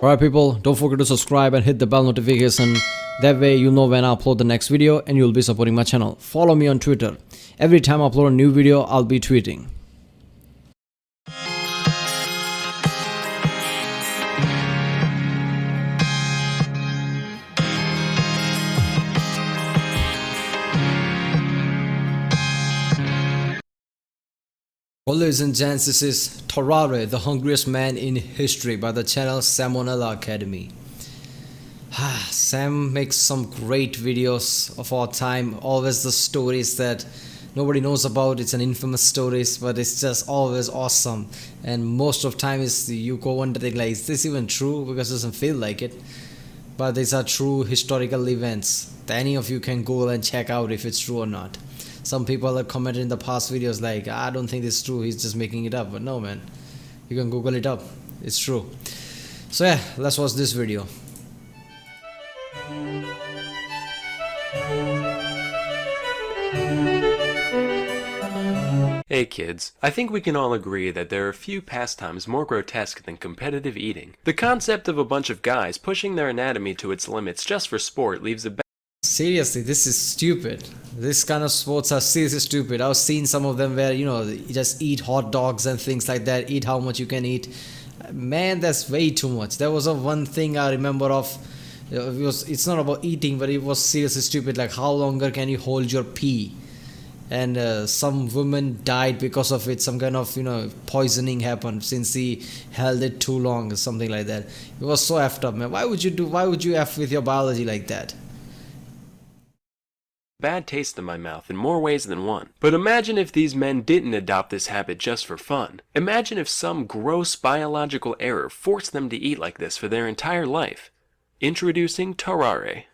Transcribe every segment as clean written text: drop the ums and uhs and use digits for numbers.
Alright people, don't forget to subscribe and hit the bell notification. That way you'll know when I upload the next video and you'll be supporting my channel. Follow me on Twitter. Every time I upload a new video, I'll be tweeting. Well, ladies and gents, this is Tarrare, the hungriest man in history by the channel Nella Academy. Sam makes some great videos of our time. Always the stories that nobody knows about. It's an infamous stories, but it's just always awesome. And most of time is you go wondering like, is this even true? Because it doesn't feel like it. But these are true historical events. Any of you can go and check out if it's true or not. Some people have commented in the past videos like, I don't think it's true, he's just making it up. But no, man, you can Google it up, it's true. So yeah, let's watch this video. Hey kids, I think we can all agree that there are few pastimes more grotesque than competitive eating. The concept of a bunch of guys pushing their anatomy to its limits just for sport leaves a Seriously, this is stupid. This kind of sports are seriously stupid. I've seen some of them where, you just eat hot dogs and things like that. Eat how much you can eat. Man, that's way too much. There was one thing I remember of. It's not about eating, but it was seriously stupid. Like, how longer can you hold your pee? And some woman died because of it. Some kind of, poisoning happened since he held it too long or something like that. It was so effed up, man. Why would you F with your biology like that? bad taste in my mouth in more ways than one. But imagine if these men didn't adopt this habit just for fun. Imagine if some gross biological error forced them to eat like this for their entire life. Introducing Tarrare.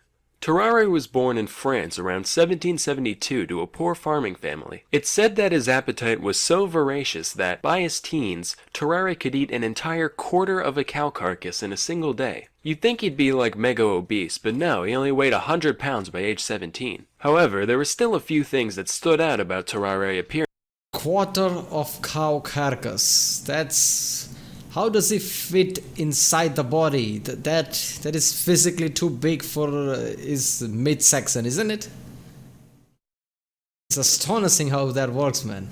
Tarrare was born in France around 1772 to a poor farming family. It's said that his appetite was so voracious that, by his teens, Tarrare could eat an entire quarter of a cow carcass in a single day. You'd think he'd be like mega obese, but no, he only weighed 100 pounds by age 17. However, there were still a few things that stood out about Tarrare appearance. Quarter of cow carcass. That's... How does it fit inside the body? That is physically too big for his midsection, isn't it? It's astonishing how that works, man.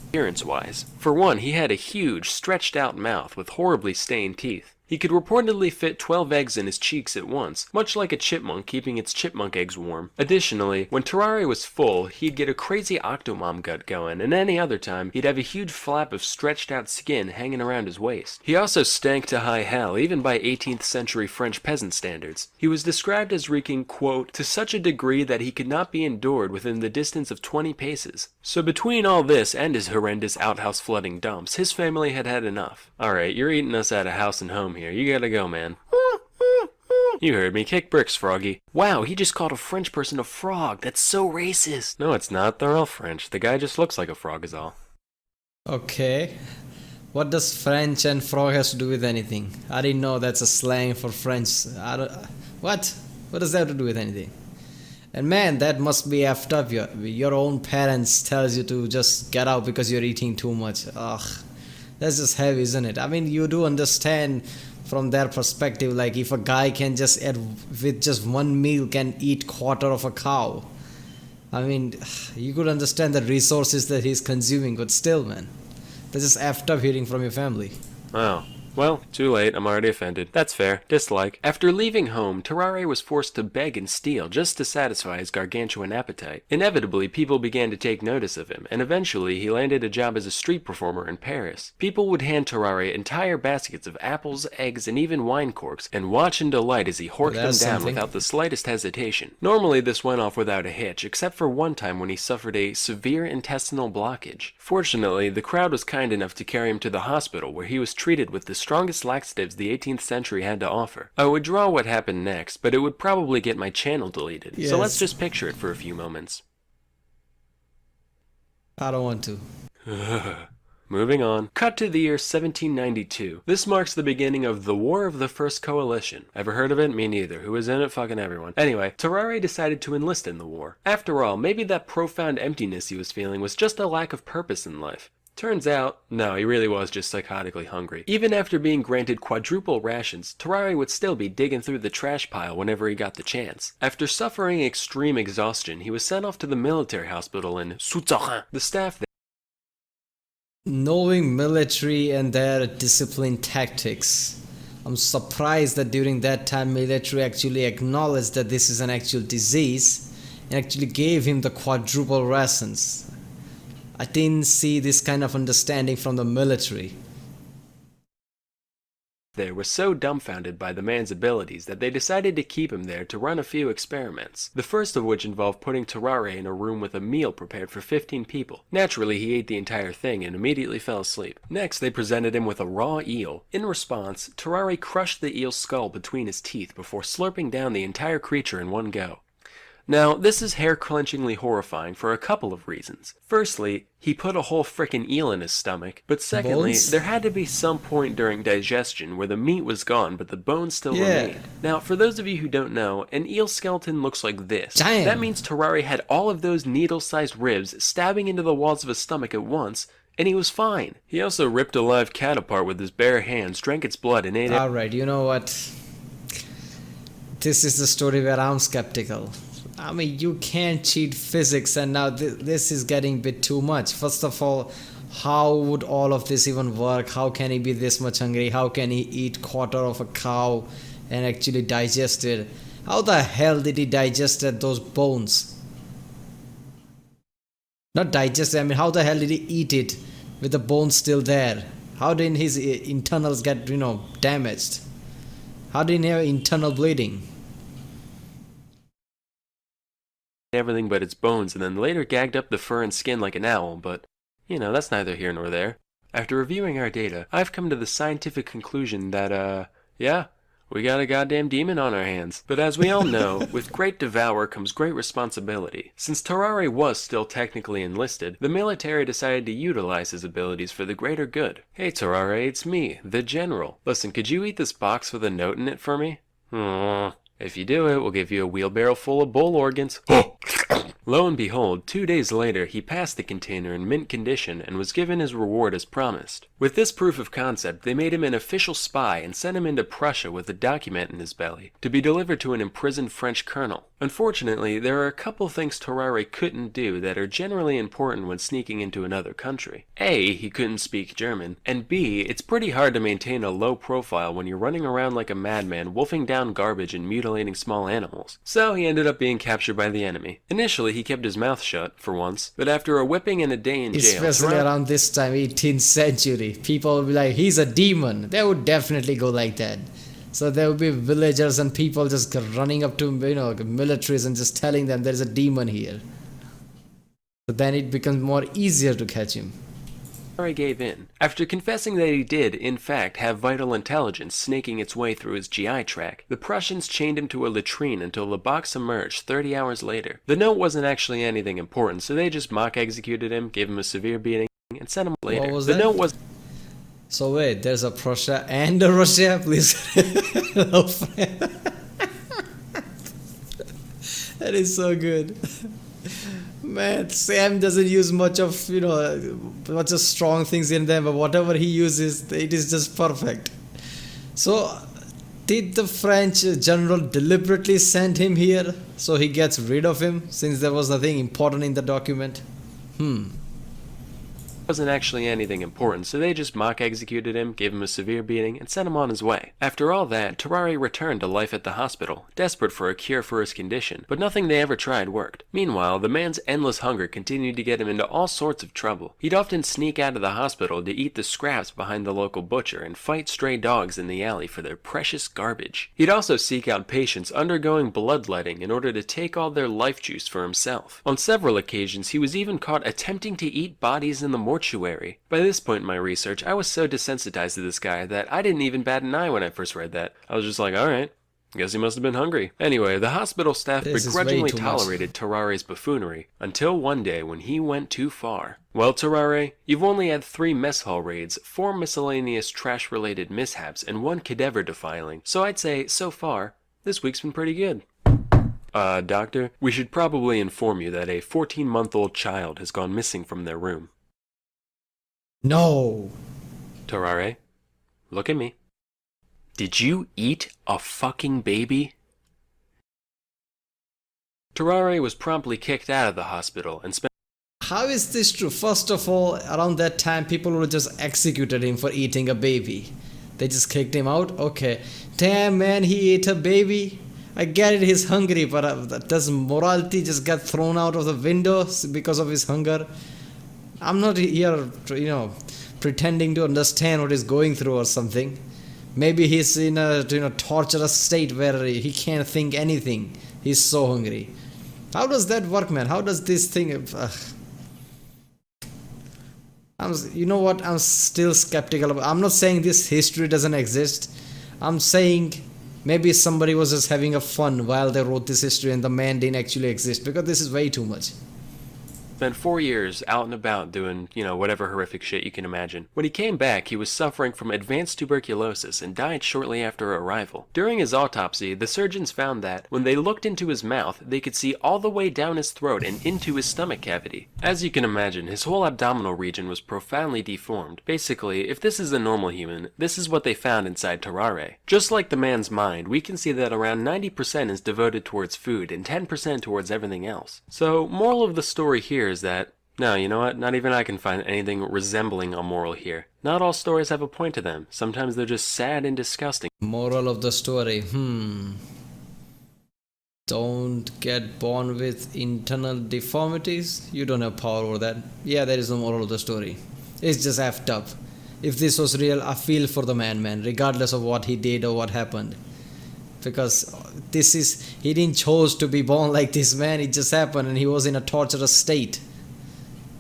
Appearance-wise. For one, he had a huge, stretched-out mouth with horribly stained teeth. He could reportedly fit 12 eggs in his cheeks at once, much like a chipmunk keeping its chipmunk eggs warm. Additionally, when Tarrare was full, he'd get a crazy octomom gut going, and any other time, he'd have a huge flap of stretched out skin hanging around his waist. He also stank to high hell, even by 18th century French peasant standards. He was described as reeking, quote, to such a degree that he could not be endured within the distance of 20 paces. So between all this and his horrendous outhouse flooding dumps, his family had had enough. Alright, you're eating us out of house and home here. You gotta go, man. You heard me. Kick bricks, Froggy. Wow, he just called a French person a frog. That's so racist. No, it's not. They're all French. The guy just looks like a frog is all. Okay. What does French and frog has to do with anything? I didn't know that's a slang for French. What? What does that have to do with anything? And man, that must be effed up. Your own parents tells you to just get out because you're eating too much. Ugh. That's just heavy, isn't it? I mean, you do understand from their perspective, like if a guy can just with just one meal can eat quarter of a cow. I mean, you could understand the resources that he's consuming, but still, man, that's just effed up hearing from your family. Oh. Well, too late. I'm already offended. That's fair. Dislike. After leaving home, Tarrare was forced to beg and steal just to satisfy his gargantuan appetite. Inevitably, people began to take notice of him, and eventually he landed a job as a street performer in Paris. People would hand Tarrare entire baskets of apples, eggs, and even wine corks, and watch in delight as he horked them down without the slightest hesitation. Normally, this went off without a hitch, except for one time when he suffered a severe intestinal blockage. Fortunately, the crowd was kind enough to carry him to the hospital, where he was treated with the strongest laxatives the 18th century had to offer. I would draw what happened next, but it would probably get my channel deleted, yes. So let's just picture it for a few moments. I don't want to. Moving on. Cut to the year 1792. This marks the beginning of the War of the First Coalition. Ever heard of it? Me neither. Who was in it? Fucking everyone. Anyway, Tarrare decided to enlist in the war. After all, maybe that profound emptiness he was feeling was just a lack of purpose in life. Turns out, no, he really was just psychotically hungry. Even after being granted quadruple rations, Tarrare would still be digging through the trash pile whenever he got the chance. After suffering extreme exhaustion, he was sent off to the military hospital in Tarrare. The staff there Knowing military and their discipline tactics, I'm surprised that during that time military actually acknowledged that this is an actual disease and actually gave him the quadruple rations. I didn't see this kind of understanding from the military. were so dumbfounded by the man's abilities that they decided to keep him there to run a few experiments. The first of which involved putting Tarrare in a room with a meal prepared for 15 people. Naturally, he ate the entire thing and immediately fell asleep. Next, they presented him with a raw eel. In response, Tarrare crushed the eel's skull between his teeth before slurping down the entire creature in one go. Now, this is hair-clenchingly horrifying for a couple of reasons. Firstly, he put a whole frickin' eel in his stomach, but secondly, Bones? there had to be some point during digestion where the meat was gone but the bones still remained. Now, for those of you who don't know, an eel skeleton looks like this. Damn. That means Tarrare had all of those needle-sized ribs stabbing into the walls of his stomach at once, and he was fine. He also ripped a live cat apart with his bare hands, drank its blood, and ate it. Alright, you know what? This is the story where I'm skeptical. I mean, you can't cheat physics, and now this is getting a bit too much. First of all, how would all of this even work? How can he be this much hungry? How can he eat quarter of a cow and actually digest it? How the hell did he digest those bones? Not digest it, I mean, how the hell did he eat it with the bones still there? How did his internals get, damaged? How did he have internal bleeding? Everything but its bones, and then later gagged up the fur and skin like an owl, but, that's neither here nor there. After reviewing our data, I've come to the scientific conclusion that, yeah, we got a goddamn demon on our hands. But as we all know, with great devour comes great responsibility. Since Tarrare was still technically enlisted, the military decided to utilize his abilities for the greater good. Hey Tarrare, it's me, the General. Listen, could you eat this box with a note in it for me? If you do it, we'll give you a wheelbarrow full of bull organs. Lo and behold, 2 days later, he passed the container in mint condition and was given his reward as promised. With this proof of concept, they made him an official spy and sent him into Prussia with a document in his belly, to be delivered to an imprisoned French colonel. Unfortunately, there are a couple things Tarrare couldn't do that are generally important when sneaking into another country. A, he couldn't speak German, and B, it's pretty hard to maintain a low profile when you're running around like a madman wolfing down garbage and mutilating small animals. So he ended up being captured by the enemy. Initially, he kept his mouth shut, for once, but after a whipping and a day in jail... Especially around this time, 18th century, people would be like, he's a demon. They would definitely go like that. So there would be villagers and people just running up to, militaries and just telling them there's a demon here. So then it becomes more easier to catch him. Tarrare gave in. After confessing that he did, in fact, have vital intelligence snaking its way through his GI tract, the Prussians chained him to a latrine until the box emerged 30 hours later. The note wasn't actually anything important, so they just mock executed him, gave him a severe beating, and sent him later. What was the that? note was... So wait, there's a Prussia and a Russia, please. That is so good. Man, Sam doesn't use much of, much of strong things in them, but whatever he uses, it is just perfect. So, did the French general deliberately send him here so he gets rid of him, since there was nothing important in the document? wasn't actually anything important, so they just mock executed him, gave him a severe beating, and sent him on his way. After all that, Tarrare returned to life at the hospital, desperate for a cure for his condition, but nothing they ever tried worked. Meanwhile, the man's endless hunger continued to get him into all sorts of trouble. He'd often sneak out of the hospital to eat the scraps behind the local butcher and fight stray dogs in the alley for their precious garbage. He'd also seek out patients undergoing bloodletting in order to take all their life juice for himself. On several occasions, he was even caught attempting to eat bodies in the mortuary. By this point in my research, I was so desensitized to this guy that I didn't even bat an eye when I first read that. I was just like, alright, guess he must have been hungry. Anyway, the hospital staff begrudgingly tolerated Tarrare's buffoonery, until one day when he went too far. Well, Tarrare, you've only had 3 mess hall raids, 4 miscellaneous trash-related mishaps, and 1 cadaver defiling, so I'd say, so far, this week's been pretty good. Doctor, we should probably inform you that a 14-month-old child has gone missing from their room. No. Tarrare, look at me. Did you eat a fucking baby? Tarrare was promptly kicked out of the hospital and spent How is this true? First of all, around that time, people would just executed him for eating a baby. They just kicked him out. Okay, damn man, he ate a baby. I get it, he's hungry, but does morality just get thrown out of the window because of his hunger? I'm not here, pretending to understand what he's going through or something. Maybe he's in a torturous state where he can't think anything. He's so hungry. How does that work, man? How does this thing? You know what? I'm still skeptical about. I'm not saying this history doesn't exist. I'm saying maybe somebody was just having a fun while they wrote this history, and the man didn't actually exist, because this is way too much. Spent 4 years out and about doing, whatever horrific shit you can imagine. When he came back, he was suffering from advanced tuberculosis and died shortly after arrival. During his autopsy, the surgeons found that, when they looked into his mouth, they could see all the way down his throat and into his stomach cavity. As you can imagine, his whole abdominal region was profoundly deformed. Basically, if this is a normal human, this is what they found inside Tarrare. Just like the man's mind, we can see that around 90% is devoted towards food and 10% towards everything else. So, moral of the story here is that, no, you know what, not even I can find anything resembling a moral here. Not all stories have a point to them. Sometimes they're just sad and disgusting. Moral of the story, don't get born with internal deformities. You don't have power over that. Yeah, there is no moral of the story. It's just effed up. If this was real, I feel for the man, regardless of what he did or what happened. Because he didn't chose to be born like this, man. It just happened, and he was in a torturous state.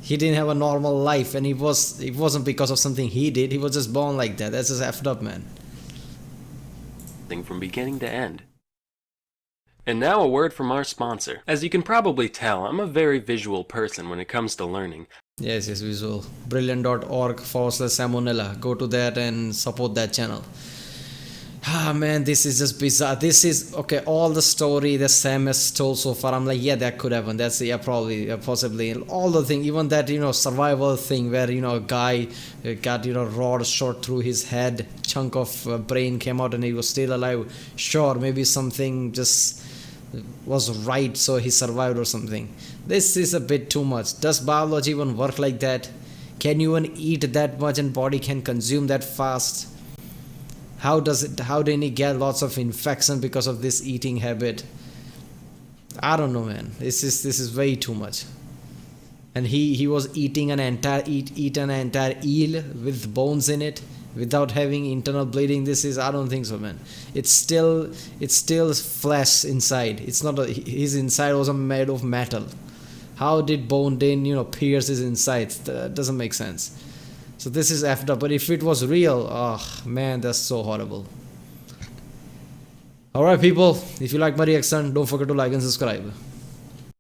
He didn't have a normal life, and it wasn't because of something he did. He was just born like that. That's just effed up, man. From beginning to end. And now a word from our sponsor. As you can probably tell, I'm a very visual person when it comes to learning. Yes, visual. Brilliant.org/Salmonella. Go to that and support that channel. Ah man, this is just bizarre. This is okay. All the story that Sam has told so far, I'm like, yeah, that could happen. That's probably, possibly. All the thing, even that survival thing where a guy got rod shot through his head, chunk of brain came out and he was still alive. Sure, maybe something just was right, so he survived or something. This is a bit too much. Does biology even work like that? Can you even eat that much and body can consume that fast? How did he get lots of infection because of this eating habit? I don't know, man. This is way too much. And he was eating an entire eel with bones in it without having internal bleeding. I don't think so, man. It's still flesh inside. It's not his inside wasn't made of metal. How did bone then pierce his insides? That doesn't make sense. So this is effed up. But if it was real, oh man, that's so horrible. Alright people, if you like my reaction, don't forget to like and subscribe.